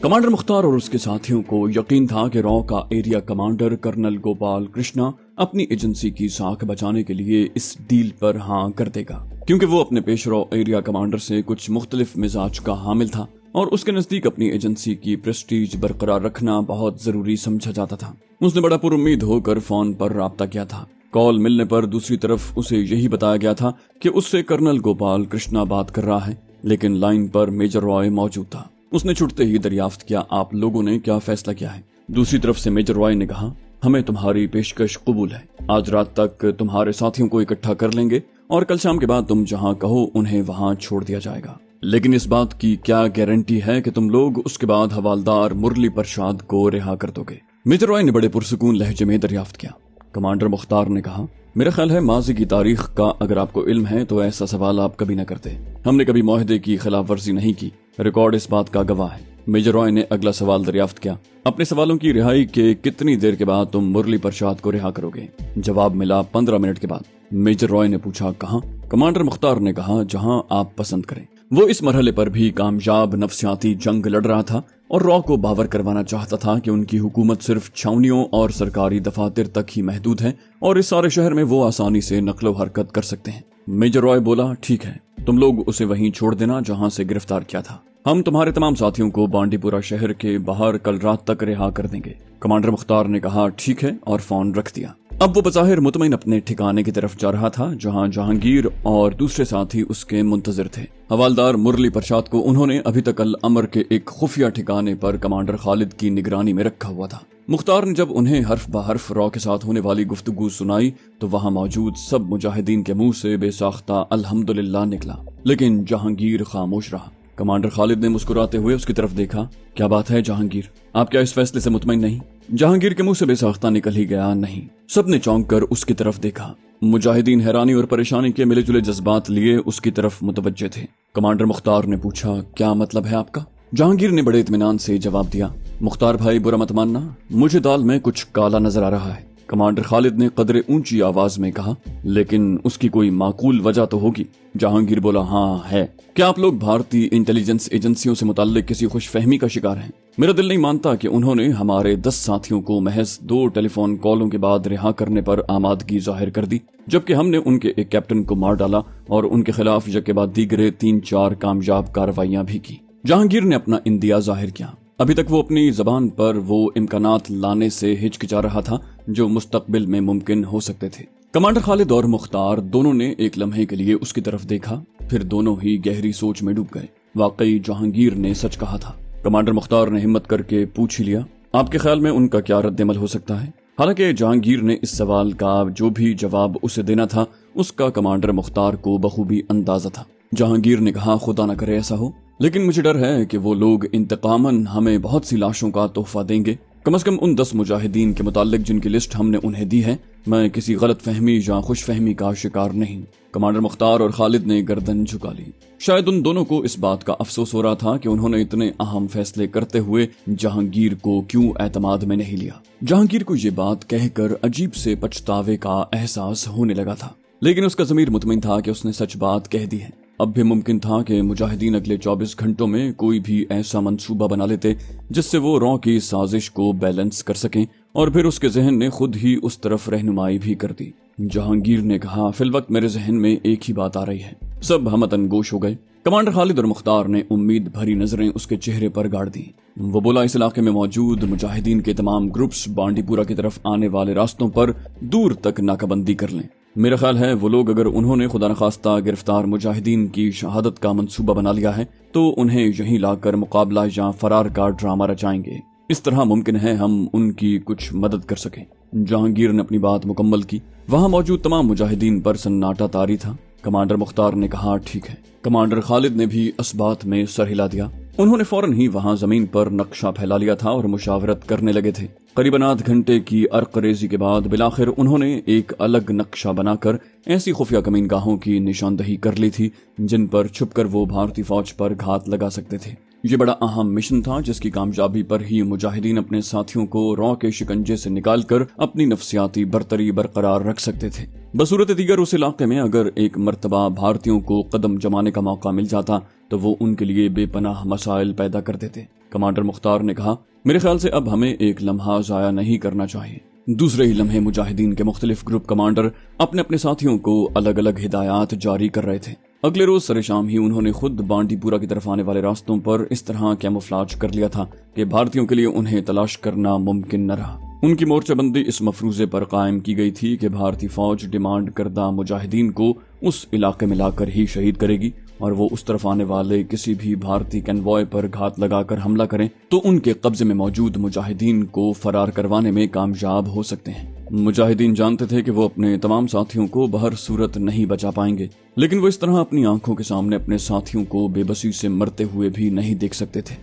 Commander مختار اور اس کے ساتھیوں کو یقین تھا کہ را کا area commander colonel Gopal Krishna اپنی ایجنسی کی ساکھ بچانے کے لیے اس ڈیل پر ہاں کر دے گا، کیونکہ وہ اپنے پیش رو ایریا کمانڈر سے کچھ مختلف مزاج کا حامل تھا اور اس کے نزدیک اپنی ایجنسی کی پریسٹیج برقرار رکھنا بہت ضروری سمجھا جاتا تھا۔ اس نے بڑا پر امید ہو کر فون پر رابطہ کیا تھا۔ کال ملنے پر دوسری طرف اسے یہی بتایا گیا تھا کہ اس سے کرنل گوپال کرشنا بات کر رہا ہے، لیکن لائن پر میجر رائے موجود تھا۔ اس نے چھٹتے ہی دریافت کیا، آپ لوگوں نے کیا فیصلہ کیا ہے؟ دوسری طرف سے میجر رائے نے کہا، ہمیں تمہاری پیشکش قبول ہے، آج رات تک تمہارے ساتھیوں کو اکٹھا کر لیں گے اور کل شام کے بعد تم جہاں کہو انہیں وہاں چھوڑ دیا جائے گا، لیکن اس بات کی کیا گارنٹی ہے کہ تم لوگ اس کے بعد حوالدار مرلی پرشاد کو رہا کر دو گے؟ میجر رائے نے بڑے پرسکون لہجے میں دریافت کیا۔ کمانڈر مختار نے کہا، میرا خیال ہے ماضی کی تاریخ کا اگر آپ کو علم ہے تو ایسا سوال آپ کبھی نہ کرتے، ہم نے کبھی معاہدے کی خلاف ورزی نہیں کی، ریکارڈ اس بات کا گواہ ہے۔ میجر رائے نے اگلا سوال دریافت کیا، اپنے سوالوں کی رہائی کے کتنی دیر کے بعد تم مرلی پرشاد کو رہا کرو گے؟ جواب ملا 15 منٹ کے بعد۔ میجر رائے نے پوچھا، کہاں؟ کمانڈر مختار نے کہا، جہاں آپ پسند کریں۔ وہ اس مرحلے پر بھی کامیاب نفسیاتی جنگ لڑ رہا تھا اور را کو باور کروانا چاہتا تھا کہ ان کی حکومت صرف چھاونیوں اور سرکاری دفاتر تک ہی محدود ہے اور اس سارے شہر میں وہ آسانی سے نقل و حرکت کر سکتے ہیں۔ میجر رائے بولا، ٹھیک ہے، تم لوگ اسے وہیں چھوڑ دینا جہاں سے گرفتار کیا تھا، ہم تمہارے تمام ساتھیوں کو بانڈی پورہ شہر کے باہر کل رات تک رہا کر دیں گے۔ کمانڈر مختار نے کہا، ٹھیک ہے، اور فون رکھ دیا۔ اب وہ بظاہر مطمئن اپنے ٹھکانے کی طرف جا رہا تھا جہاں جہانگیر اور دوسرے ساتھی اس کے منتظر تھے۔ حوالدار مرلی پرشاد کو انہوں نے ابھی تک الامر کے ایک خفیہ ٹھکانے پر کمانڈر خالد کی نگرانی میں رکھا ہوا تھا۔ مختار نے جب انہیں حرف بحرف را کے ساتھ ہونے والی گفتگو سنائی تو وہاں موجود سب مجاہدین کے منہ سے بے ساختہ الحمدللہ نکلا، لیکن جہانگیر خاموش رہا۔ کمانڈر خالد نے مسکراتے ہوئے اس کی طرف دیکھا، کیا بات ہے جہانگیر، آپ کیا اس فیصلے سے مطمئن نہیں؟ جہانگیر کے منہ سے بے ساختہ نکل ہی گیا، نہیں۔ سب نے چونک کر اس کی طرف دیکھا۔ مجاہدین حیرانی اور پریشانی کے ملے جلے جذبات لیے اس کی طرف متوجہ تھے۔ کمانڈر مختار نے پوچھا، کیا مطلب ہے آپ کا؟ جہانگیر نے بڑے اطمینان سے جواب دیا، مختار بھائی برا مت ماننا، مجھے دال میں کچھ کالا نظر آ رہا ہے۔ کمانڈر خالد نے قدرے اونچی آواز میں کہا، لیکن اس کی کوئی معقول وجہ تو ہوگی۔ جہانگیر بولا، ہاں ہے۔ کیا آپ لوگ بھارتی انٹیلیجنس ایجنسیوں سے متعلق کسی خوش فہمی کا شکار ہیں؟ میرا دل نہیں مانتا کہ انہوں نے ہمارے 10 ساتھیوں کو محض 2 ٹیلی فون کالوں کے بعد رہا کرنے پر آمادگی ظاہر کر دی، جبکہ ہم نے ان کے ایک کیپٹن کو مار ڈالا اور ان کے خلاف یک کے بعد دیگرے 3-4 کامیاب کارروائیاں بھی کی۔ جہانگیر نے اپنا اندیا ظاہر کیا۔ ابھی تک وہ اپنی زبان پر وہ امکانات لانے سے ہچکچا رہا تھا جو مستقبل میں ممکن ہو سکتے تھے۔ کمانڈر خالد اور مختار دونوں نے ایک لمحے کے لیے اس کی طرف دیکھا، پھر دونوں ہی گہری سوچ میں ڈوب گئے۔ واقعی جہانگیر نے سچ کہا تھا۔ کمانڈر مختار نے ہمت کر کے پوچھ لیا، آپ کے خیال میں ان کا کیا رد عمل ہو سکتا ہے؟ حالانکہ جہانگیر نے اس سوال کا جو بھی جواب اسے دینا تھا اس کا کمانڈر مختار کو بخوبی اندازہ تھا۔ جہانگیر نے کہا، خدا نہ کرے ایسا ہو، لیکن مجھے ڈر ہے کہ وہ لوگ انتقاماً ہمیں بہت سی لاشوں کا تحفہ دیں گے، کم از کم ان 10 مجاہدین کے متعلق جن کی لسٹ ہم نے انہیں دی ہے۔ میں کسی غلط فہمی یا خوش فہمی کا شکار نہیں۔ کمانڈر مختار اور خالد نے گردن جھکا لی۔ شاید ان دونوں کو اس بات کا افسوس ہو رہا تھا کہ انہوں نے اتنے اہم فیصلے کرتے ہوئے جہانگیر کو کیوں اعتماد میں نہیں لیا۔ جہانگیر کو یہ بات کہہ کر عجیب سے پچھتاوے کا احساس ہونے لگا تھا، لیکن اس کا ضمیر مطمئن تھا کہ اس نے سچ بات کہہ دی ہے۔ اب بھی ممکن تھا کہ مجاہدین اگلے 24 گھنٹوں میں کوئی بھی ایسا منصوبہ بنا لیتے جس سے وہ را کی سازش کو بیلنس کر سکیں اور پھر اس کے ذہن نے خود ہی اس طرف رہنمائی بھی کر دی۔ جہانگیر نے کہا، فی الوقت میرے ذہن میں ایک ہی بات آ رہی ہے۔ سب ہمتن گوش ہو گئے۔ کمانڈر خالد اور مختار نے امید بھری نظریں اس کے چہرے پر گاڑ دی۔ وہ بولا، اس علاقے میں موجود مجاہدین کے تمام گروپس بانڈی پورہ کی طرف آنے والے راستوں پر دور تک ناکہ بندی کر لیں۔ میرا خیال ہے وہ لوگ اگر انہوں نے خدا نخواستہ گرفتار مجاہدین کی شہادت کا منصوبہ بنا لیا ہے تو انہیں یہیں لا کر مقابلہ یا فرار کا ڈرامہ رچائیں گے۔ اس طرح ممکن ہے ہم ان کی کچھ مدد کر سکیں۔ جہانگیر نے اپنی بات مکمل کی۔ وہاں موجود تمام مجاہدین پر سناٹا طاری تھا۔ کمانڈر مختار نے کہا، ٹھیک ہے۔ کمانڈر خالد نے بھی اس بات میں سر ہلا دیا۔ انہوں نے فوراً ہی وہاں زمین پر نقشہ پھیلا لیا تھا اور مشاورت کرنے لگے تھے۔ قریباً آدھ گھنٹے کی عرق ریزی کے بعد بالآخر انہوں نے ایک الگ نقشہ بنا کر ایسی خفیہ کمین گاہوں کی نشاندہی کر لی تھی جن پر چھپ کر وہ بھارتی فوج پر گھات لگا سکتے تھے۔ یہ بڑا اہم مشن تھا جس کی کامیابی پر ہی مجاہدین اپنے ساتھیوں کو را کے شکنجے سے نکال کر اپنی نفسیاتی برتری برقرار رکھ سکتے تھے۔ بصورت دیگر اس علاقے میں اگر ایک مرتبہ بھارتیوں کو قدم جمانے کا موقع مل جاتا تو وہ ان کے لیے بے پناہ مسائل پیدا کر دیتے۔ کمانڈر مختار نے کہا، میرے خیال سے اب ہمیں ایک لمحہ ضائع نہیں کرنا چاہیے۔ دوسرے ہی لمحے مجاہدین کے مختلف گروپ کمانڈر اپنے اپنے ساتھیوں کو الگ الگ ہدایات جاری کر رہے تھے۔ اگلے روز سر شام ہی انہوں نے خود بانڈی پورہ کی طرف آنے والے راستوں پر اس طرح کیموفلاج کر لیا تھا کہ بھارتیوں کے لیے انہیں تلاش کرنا ممکن نہ رہا۔ ان کی مورچہ بندی اس مفروضے پر قائم کی گئی تھی کہ بھارتی فوج ڈیمانڈ کردہ مجاہدین کو اس علاقے میں لا کر ہی شہید کرے گی، اور وہ اس طرف آنے والے کسی بھی بھارتی کنوائے پر گھات لگا کر حملہ کریں تو ان کے قبضے میں موجود مجاہدین کو فرار کروانے میں کامیاب ہو سکتے ہیں۔ مجاہدین جانتے تھے کہ وہ اپنے تمام ساتھیوں کو بہر صورت نہیں بچا پائیں گے، لیکن وہ اس طرح اپنی آنکھوں کے سامنے اپنے ساتھیوں کو بے بسی سے مرتے ہوئے بھی نہیں دیکھ سکتے تھے۔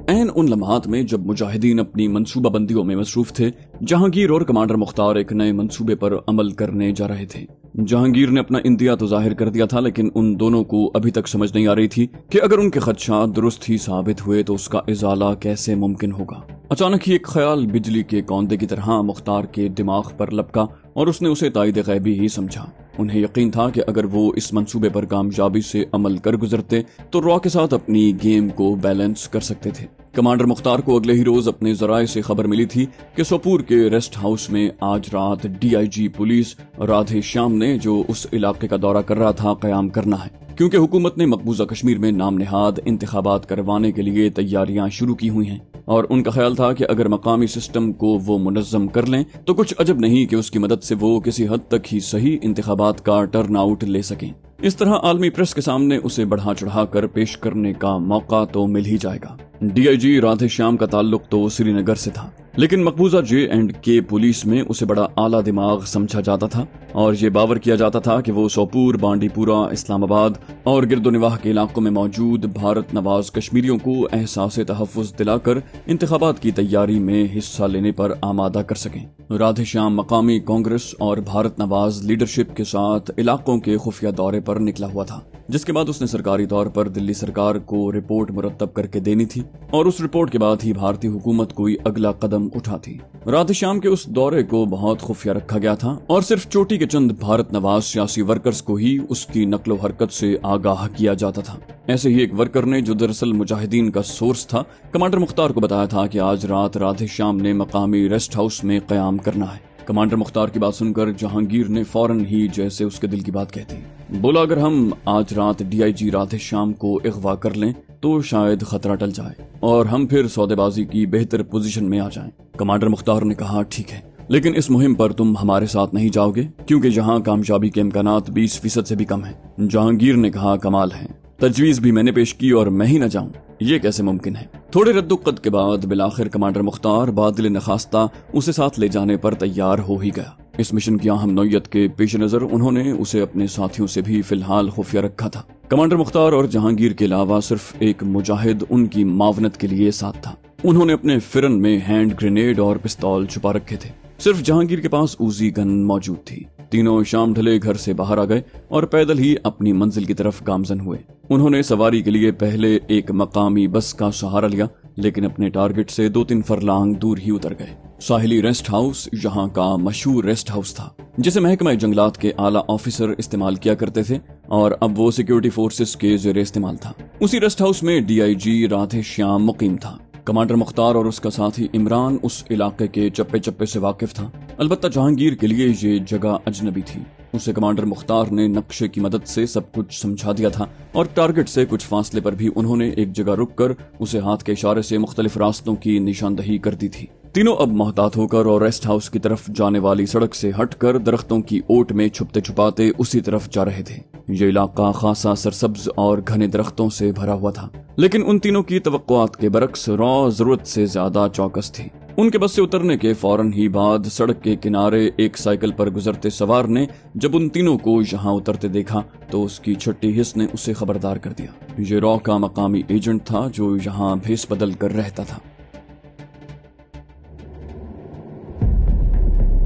عین ان لمحات میں جب مجاہدین اپنی منصوبہ بندیوں میں مصروف تھے، جہانگیر اور کمانڈر مختار ایک نئے منصوبے پر عمل کرنے جا رہے تھے۔ جہانگیر نے اپنا اندیا تو ظاہر کر دیا تھا، لیکن ان دونوں کو ابھی تک سمجھ نہیں آ رہی تھی کہ اگر ان کے خدشات درست ہی ثابت ہوئے تو اس کا ازالہ کیسے ممکن ہوگا۔ اچانک ہی ایک خیال بجلی کے کوندے کی طرح مختار کے دماغ پر لپکا اور اس نے اسے تائید غیبی ہی سمجھا۔ انہیں یقین تھا کہ اگر وہ اس منصوبے پر کامیابی سے عمل کر گزرتے تو را کے ساتھ اپنی گیم کو بیلنس کر سکتے تھے۔ کمانڈر مختار کو اگلے ہی روز اپنے ذرائع سے خبر ملی تھی کہ سوپور کے ریسٹ ہاؤس میں آج رات DIG پولیس رادھے شیام نے جو اس علاقے کا دورہ کر رہا تھا قیام کرنا ہے، کیونکہ حکومت نے مقبوضہ کشمیر میں نام نہاد انتخابات کروانے کے لیے تیاریاں شروع کی ہوئی ہیں، اور ان کا خیال تھا کہ اگر مقامی سسٹم کو وہ منظم کر لیں تو کچھ عجب نہیں کہ اس کی مدد سے وہ کسی حد تک ہی صحیح انتخابات کا ٹرن آؤٹ لے سکیں۔ اس طرح عالمی پریس کے سامنے اسے بڑھا چڑھا کر پیش کرنے کا موقع تو مل ہی جائے گا۔ DIG رادھے شیام کا تعلق تو سری نگر سے تھا، لیکن مقبوضہ J&K پولیس میں اسے بڑا اعلیٰ دماغ سمجھا جاتا تھا، اور یہ باور کیا جاتا تھا کہ وہ سوپور، بانڈی پورہ، اسلام آباد اور گرد و نواح کے علاقوں میں موجود بھارت نواز کشمیریوں کو احساس تحفظ دلا کر انتخابات کی تیاری میں حصہ لینے پر آمادہ کر سکیں۔ رادھے شیام مقامی کانگریس اور بھارت نواز لیڈرشپ کے ساتھ علاقوں کے خفیہ دورے پر نکلا ہوا تھا، جس کے بعد اس نے سرکاری طور پر دلی سرکار کو رپورٹ مرتب کر کے دینی تھی، اور اس رپورٹ کے بعد ہی بھارتی حکومت کوئی اگلا قدم اٹھاتی۔ رادھے شیام کے اس دورے کو بہت خفیہ رکھا گیا تھا، اور صرف چوٹی کے چند بھارت نواز سیاسی ورکرز کو ہی اس کی نقل و حرکت سے آگاہ کیا جاتا تھا۔ ایسے ہی ایک ورکر نے، جو دراصل مجاہدین کا سورس تھا، کمانڈر مختار کو بتایا تھا کہ آج رات رادھے شیام نے مقامی ریسٹ ہاؤس میں قیام کرنا ہے۔ کمانڈر مختار کی بات سن کر جہانگیر نے فوراً ہی جیسے اس کے دل کی بات کہتی بولا، اگر ہم آج رات DIG رادھے شیام کو اغوا کر لیں تو شاید خطرہ ٹل جائے اور ہم پھر سودے بازی کی بہتر پوزیشن میں آ جائیں۔ کمانڈر مختار نے کہا، ٹھیک ہے، لیکن اس مہم پر تم ہمارے ساتھ نہیں جاؤ گے کیونکہ یہاں کامیابی کے امکانات 20% سے بھی کم ہیں۔ جہانگیر نے کہا، کمال ہے، تجویز بھی میں نے پیش کی اور میں ہی نہ جاؤں، یہ کیسے ممکن ہے؟ تھوڑے رد و قد کے بعد بالآخر کمانڈر مختار بادل نخواستہ اسے ساتھ لے جانے پر تیار ہو ہی گیا۔ اس مشن کی اہم نوعیت کے پیش نظر انہوں نے اسے اپنے ساتھیوں سے بھی فی الحال خفیہ رکھا تھا۔ کمانڈر مختار اور جہانگیر کے علاوہ صرف ایک مجاہد ان کی معاونت کے لیے ساتھ تھا۔ انہوں نے اپنے فرن میں ہینڈ گرینیڈ اور پستول چھپا رکھے تھے۔ صرف جہانگیر کے پاس اوزی گن موجود تھی۔ تینوں شام ڈھلے گھر سے باہر آ گئے اور پیدل ہی اپنی منزل کی طرف گامزن ہوئے۔ انہوں نے سواری کے لیے پہلے ایک مقامی بس کا سہارا لیا، لیکن اپنے ٹارگٹ سے 2-3 فرلانگ دور ہی اتر گئے۔ ساحلی ریسٹ ہاؤس یہاں کا مشہور ریسٹ ہاؤس تھا، جسے محکمہ جنگلات کے اعلیٰ آفیسر استعمال کیا کرتے تھے، اور اب وہ سیکیورٹی فورسز کے زیر استعمال تھا۔ اسی ریسٹ ہاؤس میں DIG رادھے شیام مقیم تھا۔ کمانڈر مختار اور اس کا ساتھی عمران اس علاقے کے چپے چپے سے واقف تھا، البتہ جہانگیر کے لیے یہ جگہ اجنبی تھی۔ اسے کمانڈر مختار نے نقشے کی مدد سے سب کچھ سمجھا دیا تھا، اور ٹارگٹ سے کچھ فاصلے پر بھی انہوں نے ایک جگہ رک کر اسے ہاتھ کے اشارے سے مختلف راستوں کی نشاندہی کر دی تھی۔ تینوں اب محتاط ہو کر اور ریسٹ ہاؤس کی طرف جانے والی سڑک سے ہٹ کر درختوں کی اوٹ میں چھپتے چھپاتے اسی طرف جا رہے تھے۔ یہ علاقہ خاصا سرسبز اور گھنے درختوں سے بھرا ہوا تھا، لیکن ان تینوں کی توقعات کے برعکس را ضرورت سے زیادہ چوکس تھی۔ ان کے بس سے اترنے کے فوراً ہی بعد سڑک کے کنارے ایک سائیکل پر گزرتے سوار نے جب ان تینوں کو یہاں اترتے دیکھا تو اس کی چھٹی حس نے اسے خبردار کر دیا۔ یہ را کا مقامی ایجنٹ تھا جو یہاں بھیس بدل کر رہتا تھا۔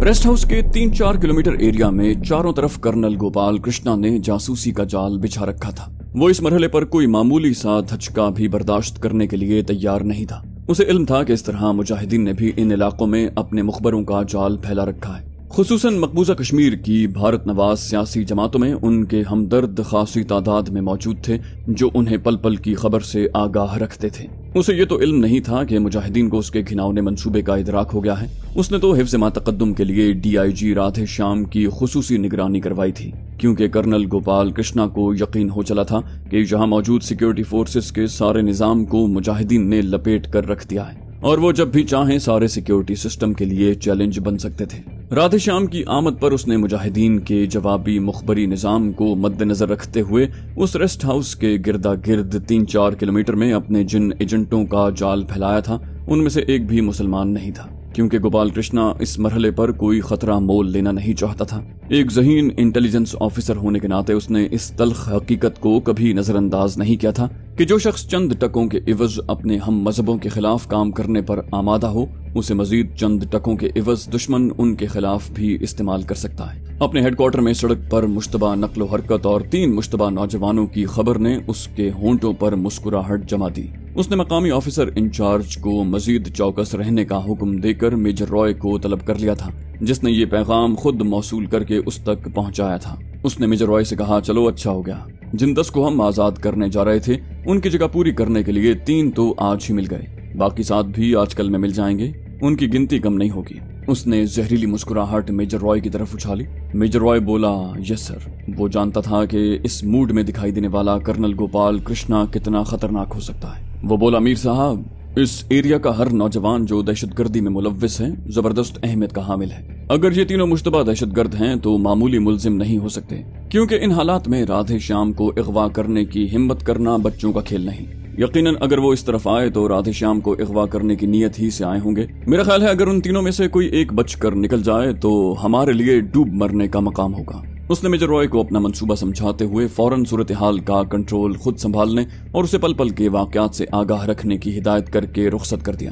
ریسٹ ہاؤس کے 3-4 کلومیٹر ایریا میں چاروں طرف کرنل گوپال کرشنا نے جاسوسی کا جال بچھا رکھا تھا۔ وہ اس مرحلے پر کوئی معمولی سا دھچکا بھی برداشت کرنے کے لیے تیار نہیں تھا۔ اسے علم تھا کہ اس طرح مجاہدین نے بھی ان علاقوں میں اپنے مخبروں کا جال پھیلا رکھا ہے، خصوصاً مقبوضہ کشمیر کی بھارت نواز سیاسی جماعتوں میں ان کے ہمدرد خاصی تعداد میں موجود تھے جو انہیں پل پل کی خبر سے آگاہ رکھتے تھے۔ اسے یہ تو علم نہیں تھا کہ مجاہدین کو اس کے گھناؤنے منصوبے کا ادراک ہو گیا ہے۔ اس نے تو حفظ ما تقدم کے لیے DIG رادھے شیام کی خصوصی نگرانی کروائی تھی، کیونکہ کرنل گوپال کرشنا کو یقین ہو چلا تھا کہ یہاں موجود سیکیورٹی فورسز کے سارے نظام کو مجاہدین نے لپیٹ کر رکھ دیا ہے، اور وہ جب بھی چاہیں سارے سیکیورٹی سسٹم کے لیے چیلنج بن سکتے تھے۔ رادھے شیام کی آمد پر اس نے مجاہدین کے جوابی مخبری نظام کو مد نظر رکھتے ہوئے اس ریسٹ ہاؤس کے گردا گرد 3-4 کلومیٹر میں اپنے جن ایجنٹوں کا جال پھیلایا تھا ان میں سے ایک بھی مسلمان نہیں تھا، کیونکہ گوپال کرشنا اس مرحلے پر کوئی خطرہ مول لینا نہیں چاہتا تھا۔ ایک ذہین انٹیلیجنس آفیسر ہونے کے ناطے اس نے اس تلخ حقیقت کو کبھی نظر انداز نہیں کیا تھا کہ جو شخص چند ٹکوں کے عوض اپنے ہم مذہبوں کے خلاف کام کرنے پر آمادہ ہو، اسے مزید چند ٹکوں کے عوض دشمن ان کے خلاف بھی استعمال کر سکتا ہے۔ اپنے ہیڈ کوارٹر میں سڑک پر مشتبہ نقل و حرکت اور 3 مشتبہ نوجوانوں کی خبر نے اس کے ہونٹوں پر مسکراہٹ جما دی۔ اس نے مقامی آفیسر انچارج کو مزید چوکس رہنے کا حکم دے کر میجر رائے کو طلب کر لیا تھا، جس نے یہ پیغام خود موصول کر کے اس تک پہنچایا تھا۔ اس نے میجر رائے سے کہا، چلو اچھا ہو گیا، جن 10 کو ہم آزاد کرنے جا رہے تھے ان کی جگہ پوری کرنے کے لیے 3 تو آج ہی مل گئے، باقی 7 بھی آج کل میں مل جائیں گے، ان کی گنتی کم نہیں ہوگی۔ اس نے زہریلی مسکراہٹ میجر رائے کی طرف اچھالی۔ میجر رائے بولا، یس سر۔ وہ جانتا تھا کہ اس موڈ میں دکھائی دینے والا کرنل گوپال کرشنا کتنا خطرناک ہو سکتا ہے۔ وہ بولا، میر صاحب، اس ایریا کا ہر نوجوان جو دہشت گردی میں ملوث ہے زبردست اہمیت کا حامل ہے۔ اگر یہ تینوں مشتبہ دہشت گرد ہیں تو معمولی ملزم نہیں ہو سکتے، کیونکہ ان حالات میں رادھے شیام کو اغوا کرنے کی ہمت کرنا بچوں کا کھیل نہیں۔ یقیناً اگر وہ اس طرف آئے تو رادھے شیام کو اغوا کرنے کی نیت ہی سے آئے ہوں گے۔ میرا خیال ہے اگر ان تینوں میں سے کوئی ایک بچ کر نکل جائے تو ہمارے لیے ڈوب مرنے کا مقام ہوگا۔ اس نے میجر رائے کو اپنا منصوبہ سمجھاتے ہوئے فوراً صورتحال کا کنٹرول خود سنبھالنے اور اسے پل پل کے واقعات سے آگاہ رکھنے کی ہدایت کر کے رخصت کر دیا۔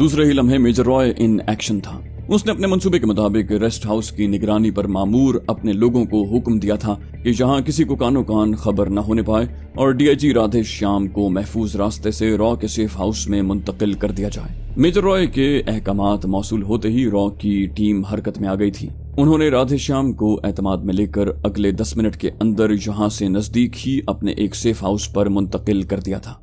دوسرے ہی لمحے میجر رائے ان ایکشن تھا۔ اس نے اپنے منصوبے کے مطابق ریسٹ ہاؤس کی نگرانی پر مامور اپنے لوگوں کو حکم دیا تھا کہ جہاں کسی کو کانوں کان خبر نہ ہونے پائے اور DIG رادھے شیام کو محفوظ راستے سے را کے سیف ہاؤس میں منتقل کر دیا جائے۔ میجر رائے کے احکامات موصول ہوتے ہی را کی ٹیم حرکت میں آ گئی تھی۔ انہوں نے رادھے شیام کو اعتماد میں لے کر اگلے 10 منٹ کے اندر یہاں سے نزدیک ہی اپنے ایک سیف ہاؤس پر منتقل کر دیا تھا۔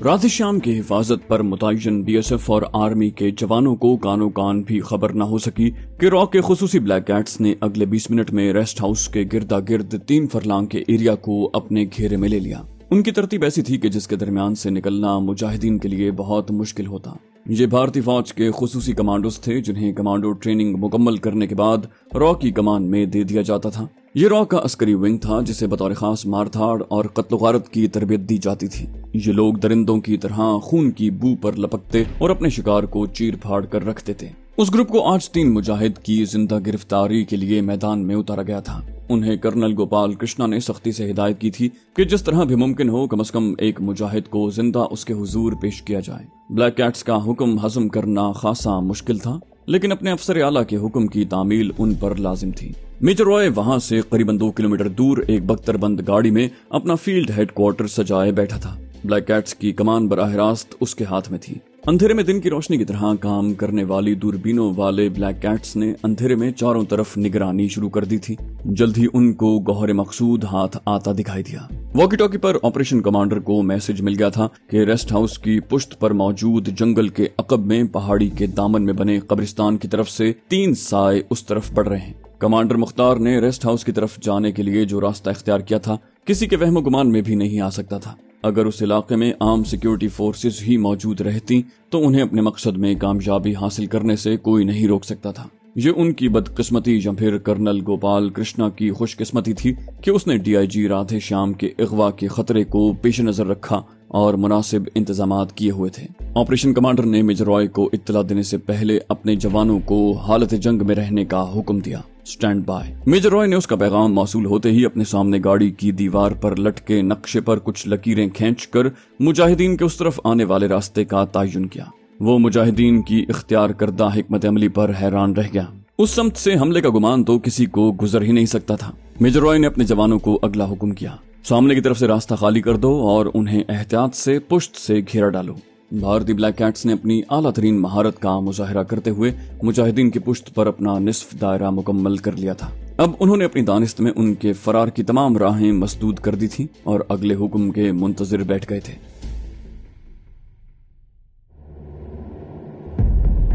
رادھے شیام کی حفاظت پر متعین BSF اور آرمی کے جوانوں کو کانوں کان بھی خبر نہ ہو سکی کہ را کے خصوصی بلیک کیٹس نے اگلے 20 منٹ میں ریسٹ ہاؤس کے گردا گرد 3 فرلانگ کے ایریا کو اپنے گھیرے میں لے لیا۔ ان کی ترتیب ایسی تھی کہ جس کے درمیان سے نکلنا مجاہدین کے لیے بہت مشکل ہوتا۔ یہ بھارتی فوج کے خصوصی کمانڈوز تھے جنہیں کمانڈو ٹریننگ مکمل کرنے کے بعد را کی کمان میں دے دیا جاتا تھا۔ یہ را کا عسکری ونگ تھا جسے بطور خاص مار دھاڑ اور قتل و غارت کی تربیت دی جاتی تھی۔ یہ لوگ درندوں کی طرح خون کی بو پر لپکتے اور اپنے شکار کو چیر پھاڑ کر رکھتے تھے۔ اس گروپ کو آج 3 مجاہد کی زندہ گرفتاری کے لیے میدان میں اتارا گیا تھا۔ انہیں کرنل گوپال کرشنا نے سختی سے ہدایت کی تھی کہ جس طرح بھی ممکن ہو کم از کم ایک مجاہد کو زندہ اس کے حضور پیش کیا جائے۔ بلیک کیٹس کا حکم ہضم کرنا خاصا مشکل تھا، لیکن اپنے افسر اعلیٰ کے حکم کی تعمیل ان پر لازم تھی۔ میجر رائے وہاں سے قریباً 2 کلومیٹر دور ایک بختر بند گاڑی میں اپنا فیلڈ ہیڈ کوارٹر سجائے بیٹھا تھا۔ بلیک کیٹس کی کمان براہ راست اس کے ہاتھ میں تھی۔ اندھیرے میں دن کی روشنی کی طرح کام کرنے والی دوربینوں والے بلیک کیٹس نے اندھیرے میں چاروں طرف نگرانی شروع کر دی تھی۔ جلد ہی ان کو گوہر مقصود ہاتھ آتا دکھائی دیا۔ واکی ٹاکی پر آپریشن کمانڈر کو میسج مل گیا تھا کہ ریسٹ ہاؤس کی پشت پر موجود جنگل کے عقب میں پہاڑی کے دامن میں بنے قبرستان کی طرف سے 3 سائے اس طرف بڑھ رہے ہیں۔ کمانڈر مختار نے ریسٹ ہاؤس کی طرف جانے کے لیے جو راستہ اختیار کیا تھا کسی کے وہم و گمان میں بھی نہیں آ سکتا تھا۔ اگر اس علاقے میں عام سیکیورٹی فورسز ہی موجود رہتی تو انہیں اپنے مقصد میں کامیابی حاصل کرنے سے کوئی نہیں روک سکتا تھا۔ یہ ان کی بدقسمتی یا پھر کرنل گوپال کرشنا کی خوش قسمتی تھی کہ اس نے DIG رادھے شیام کے اغوا کے خطرے کو پیش نظر رکھا اور مناسب انتظامات کیے ہوئے تھے۔ آپریشن کمانڈر نے میجر رائے کو اطلاع دینے سے پہلے اپنے جوانوں کو حالت جنگ میں رہنے کا حکم دیا۔ Stand by. میجر رائے نے اس کا پیغام موصول ہوتے ہی اپنے سامنے گاڑی کی دیوار پر لٹکے نقشے پر کچھ لکیریں کھینچ کر مجاہدین کے اس طرف آنے والے راستے کا تعین کیا۔ وہ مجاہدین کی اختیار کردہ حکمت عملی پر حیران رہ گیا۔ اس سمت سے حملے کا گمان تو کسی کو گزر ہی نہیں سکتا تھا۔ میجر رائے نے اپنے جوانوں کو اگلا حکم کیا، سامنے کی طرف سے راستہ خالی کر دو اور انہیں احتیاط سے پشت سے گھیرا ڈالو۔ بھارتی بلیک کیٹس نے اپنی اعلیٰ ترین مہارت کا مظاہرہ کرتے ہوئے مجاہدین کی پشت پر اپنا نصف دائرہ مکمل کر لیا تھا۔ اب انہوں نے اپنی دانست میں ان کے فرار کی تمام راہیں مسدود کر دی تھیں اور اگلے حکم کے منتظر بیٹھ گئے تھے۔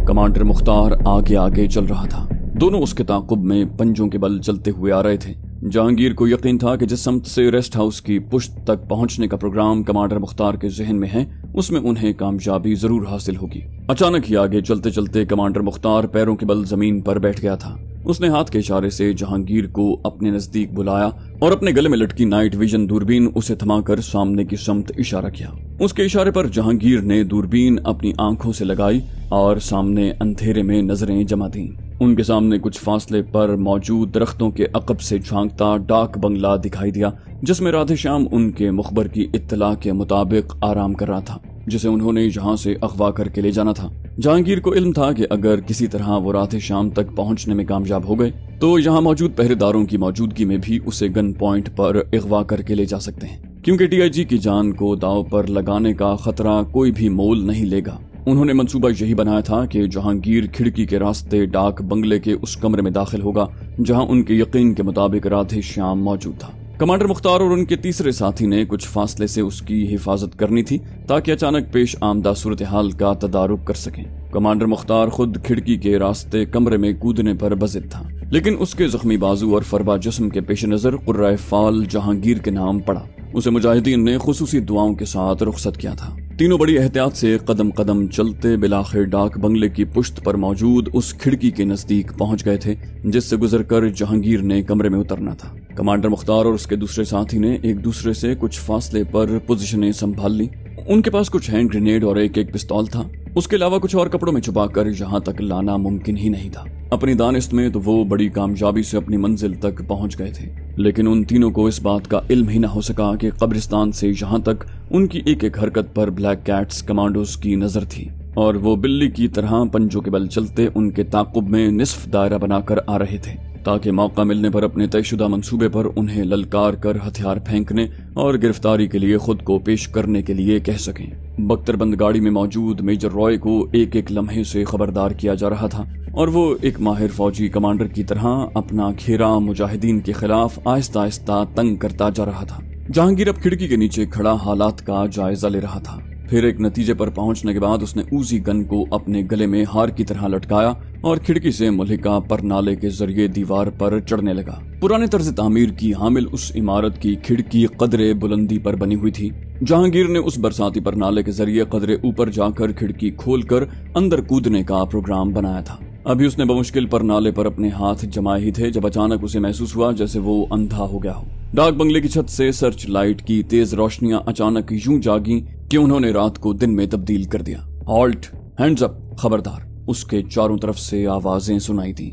کمانڈر مختار آگے آگے چل رہا تھا۔ دونوں اس کے تعاقب میں پنجوں کے بل چلتے ہوئے آ رہے تھے۔ جہانگیر کو یقین تھا کہ جس سمت سے ریسٹ ہاؤس کی پشت تک پہنچنے کا پروگرام کمانڈر مختار کے ذہن میں ہے، اس میں انہیں کامیابی ضرور حاصل ہوگی۔ اچانک ہی آگے چلتے چلتے کمانڈر مختار پیروں کے بل زمین پر بیٹھ گیا تھا۔ اس نے ہاتھ کے اشارے سے جہانگیر کو اپنے نزدیک بلایا اور اپنے گلے میں لٹکی نائٹ ویژن دوربین اسے تھما کر سامنے کی سمت اشارہ کیا۔ اس کے اشارے پر جہانگیر نے دوربین اپنی آنکھوں سے لگائی اور سامنے اندھیرے میں نظریں جما دیں۔ ان کے سامنے کچھ فاصلے پر موجود درختوں کے عقب سے جھانکتا ڈاک بنگلہ دکھائی دیا، جس میں رادھے شیام ان کے مخبر کی اطلاع کے مطابق آرام کر رہا تھا، جسے انہوں نے یہاں سے اغوا کر کے لے جانا تھا۔ جہانگیر کو علم تھا کہ اگر کسی طرح وہ رادھے شیام تک پہنچنے میں کامیاب ہو گئے تو یہاں موجود پہرے داروں کی موجودگی میں بھی اسے گن پوائنٹ پر اغوا کر کے لے جا سکتے ہیں، کیونکہ ٹی آئی جی کی جان کو داؤ پر لگانے کا خطرہ کوئی بھی مول نہیں لے گا۔ انہوں نے منصوبہ یہی بنایا تھا کہ جہانگیر کھڑکی کے راستے ڈاک بنگلے کے اس کمرے میں داخل ہوگا جہاں ان کے یقین کے مطابق رادھے شیام موجود تھا۔ کمانڈر مختار اور ان کے تیسرے ساتھی نے کچھ فاصلے سے اس کی حفاظت کرنی تھی تاکہ اچانک پیش آمدہ صورتحال کا تدارک کر سکیں۔ کمانڈر مختار خود کھڑکی کے راستے کمرے میں کودنے پر بضد تھا، لیکن اس کے زخمی بازو اور فربا جسم کے پیش نظر قرۂ فال جہانگیر کے نام پڑا۔ اسے مجاہدین نے خصوصی دعاؤں کے ساتھ رخصت کیا تھا۔ تینوں بڑی احتیاط سے قدم قدم چلتے بلاخر ڈاک بنگلے کی پشت پر موجود اس کھڑکی کے نزدیک پہنچ گئے تھے جس سے گزر کر جہانگیر نے کمرے میں اترنا تھا۔ کمانڈر مختار اور اس کے دوسرے ساتھی نے ایک دوسرے سے کچھ فاصلے پر پوزیشنیں سنبھال لی۔ ان کے پاس کچھ ہینڈ گرینیڈ اور ایک پستول تھا۔ اس کے علاوہ کچھ اور کپڑوں میں چھپا کر یہاں تک لانا ممکن ہی نہیں تھا۔ اپنی دانست میں تو وہ بڑی کامیابی سے اپنی منزل تک پہنچ گئے تھے، لیکن ان تینوں کو اس بات کا علم ہی نہ ہو سکا کہ قبرستان سے یہاں تک ان کی ایک ایک حرکت پر بلیک کیٹس کمانڈوز کی نظر تھی، اور وہ بلی کی طرح پنجوں کے بل چلتے ان کے تعاقب میں نصف دائرہ بنا کر آ رہے تھے تاکہ موقع ملنے پر اپنے طے شدہ منصوبے پر انہیں للکار کر ہتھیار پھینکنے اور گرفتاری کے لیے خود کو پیش کرنے کے لیے کہہ سکیں۔ بختر بند گاڑی میں موجود میجر رائے کو ایک ایک لمحے سے خبردار کیا جا رہا تھا، اور وہ ایک ماہر فوجی کمانڈر کی طرح اپنا گھیرا مجاہدین کے خلاف آہستہ آہستہ تنگ کرتا جا رہا تھا۔ جہانگیر اب کھڑکی کے نیچے کھڑا حالات کا جائزہ لے رہا تھا۔ پھر ایک نتیجے پر پہنچنے کے بعد اس نے اوزی گن کو اپنے گلے میں ہار کی طرح لٹکایا اور کھڑکی سے ملحقہ پر نالے کے ذریعے دیوار پر چڑھنے لگا۔ پرانے طرز تعمیر کی حامل اس عمارت کی کھڑکی قدرے بلندی پر بنی ہوئی تھی۔ جہانگیر نے اس برساتی پر نالے کے ذریعے قدرے اوپر جا کر کھڑکی کھول کر اندر کودنے کا پروگرام بنایا تھا۔ ابھی اس نے بمشکل پر نالے پر اپنے ہاتھ جمائے ہی تھے جب اچانک اسے محسوس ہوا جیسے وہ اندھا ہو گیا ہو۔ ڈاک بنگلے کی چھت سے سرچ لائٹ کی تیز روشنیاں اچانک یوں جاگیں کہ انہوں نے رات کو دن میں تبدیل کر دیا۔ ہالٹ، ہینڈز اپ، خبردار، اس کے چاروں طرف سے آوازیں سنائی دیں۔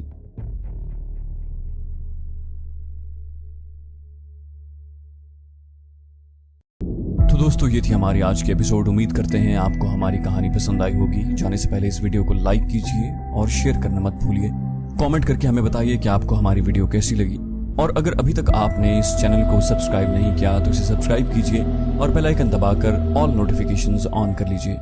تو دوستو یہ تھی ہماری آج کی ایپیسوڈ۔ امید کرتے ہیں آپ کو ہماری کہانی پسند آئی ہوگی۔ جانے سے پہلے اس ویڈیو کو لائک کیجئے اور شیئر کرنا مت بھولیے۔ کامنٹ کر کے ہمیں بتائیے کہ آپ کو ہماری ویڈیو کیسی لگی، اور اگر ابھی تک آپ نے اس چینل کو سبسکرائب نہیں کیا تو اسے سبسکرائب کیجئے اور بیل آئیکن دبا کر آل نوٹیفیکیشنز آن کر لیجئے۔